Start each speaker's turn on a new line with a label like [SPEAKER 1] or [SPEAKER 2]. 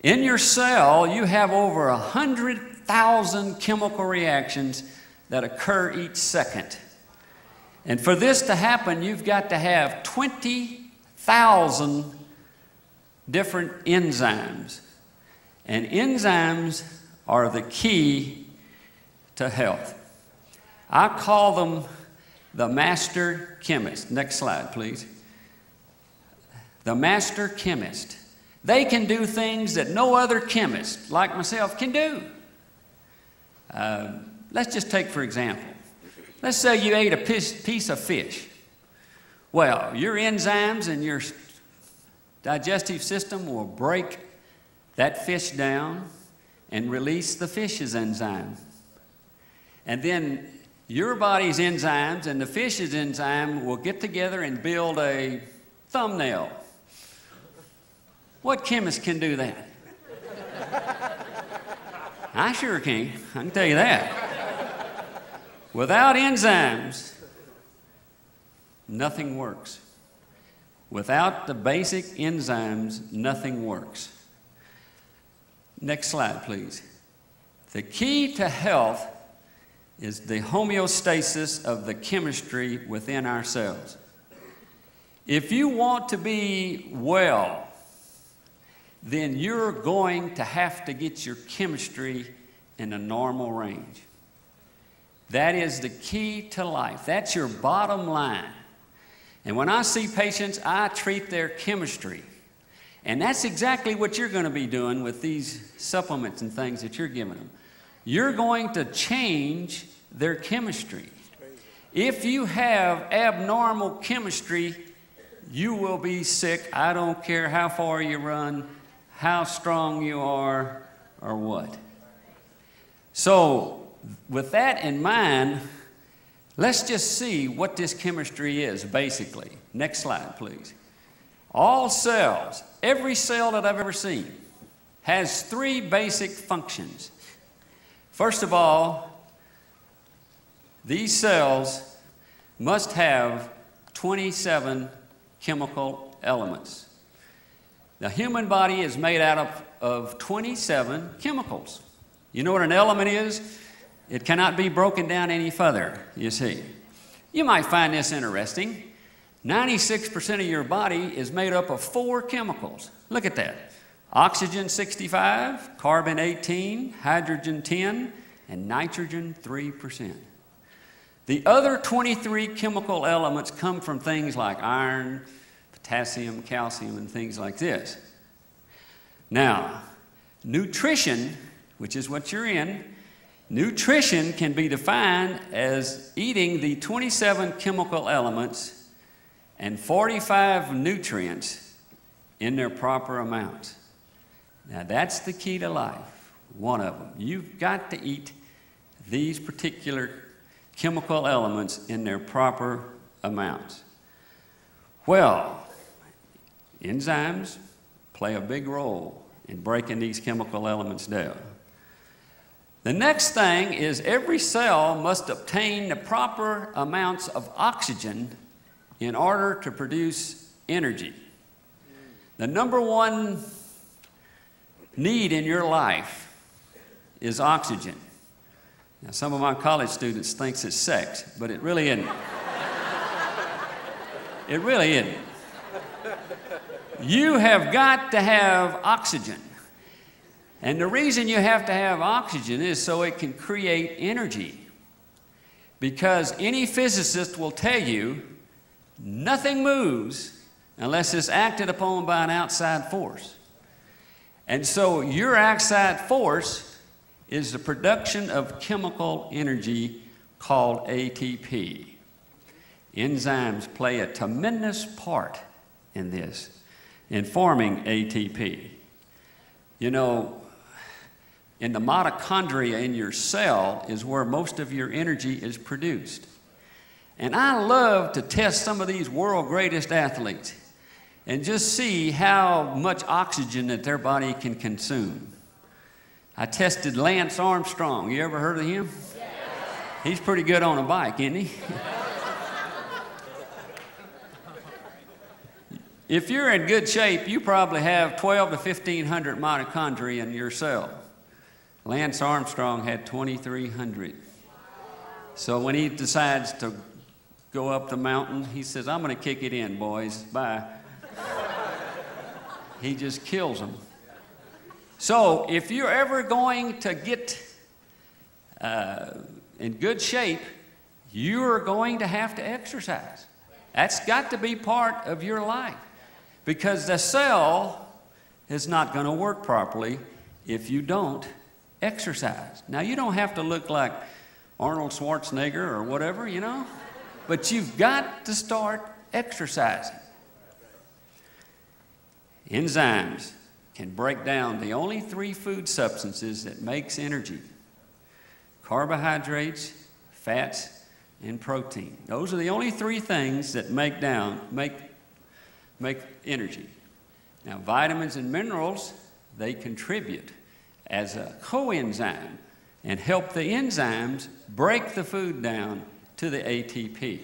[SPEAKER 1] In your cell, you have over 100,000 chemical reactions that occur each second. And for this to happen, you've got to have 20,000 different enzymes. And enzymes are the key to health. I call them the master chemist. Next slide, please. The master chemist. They can do things that no other chemist, like myself, can do. Let's just take, for example, let's say you ate a piece of fish. Well, your enzymes and your digestive system will break that fish down and release the fish's enzyme. And then your body's enzymes and the fish's enzyme will get together and build a thumbnail. What chemist can do that? I sure can. I can tell you that. Without enzymes, nothing works. Without the basic enzymes, nothing works. Next slide, please. The key to health is the homeostasis of the chemistry within our cells. If you want to be well, then you're going to have to get your chemistry in a normal range. That is the key to life. That's your bottom line. And when I see patients, I treat their chemistry. And that's exactly what you're going to be doing with these supplements and things that you're giving them. You're going to change their chemistry. If you have abnormal chemistry, you will be sick. I don't care how far you run, how strong you are, or what. So, with that in mind, let's just see what this chemistry is, basically. Next slide, please. All cells, every cell that I've ever seen, has three basic functions. First of all, these cells must have 27 chemical elements. The human body is made out of 27 chemicals. You know what an element is? It cannot be broken down any further, you see. You might find this interesting. 96% of your body is made up of 4 chemicals. Look at that. Oxygen 65, carbon 18, hydrogen 10, and nitrogen 3%. The other 23 chemical elements come from things like iron, potassium, calcium, and things like this. Now, nutrition, which is what you're in, nutrition can be defined as eating the 27 chemical elements and 45 nutrients in their proper amount. Now, that's the key to life, one of them. You've got to eat these particular chemical elements in their proper amounts. Well, enzymes play a big role in breaking these chemical elements down. The next thing is every cell must obtain the proper amounts of oxygen in order to produce energy. The number one need in your life is oxygen. Now, some of my college students think it's sex, but it really isn't. It really isn't. You have got to have oxygen. And the reason you have to have oxygen is so it can create energy. Because any physicist will tell you nothing moves unless it's acted upon by an outside force. And so your outside force is the production of chemical energy called ATP. Enzymes play a tremendous part in this, in forming ATP. You know, in the mitochondria in your cell is where most of your energy is produced. And I love to test some of these world greatest athletes and just see how much oxygen that their body can consume. I tested Lance Armstrong. You ever heard of him? Yes. He's pretty good on a bike, isn't he? If you're in good shape, you probably have 12 to 1,500 mitochondria in your cell. Lance Armstrong had 2,300. So when he decides to go up the mountain, he says, I'm going to kick it in, boys. Bye. He just kills them. So if you're ever going to get in good shape, you're going to have to exercise. That's got to be part of your life, because the cell is not going to work properly if you don't exercise. Now, you don't have to look like Arnold Schwarzenegger or whatever, you know, but you've got to start exercising. Enzymes can break down the only 3 food substances that makes energy: carbohydrates, fats, and protein. Those are the only 3 things that make energy. Now, vitamins and minerals, they contribute as a coenzyme and help the enzymes break the food down to the ATP.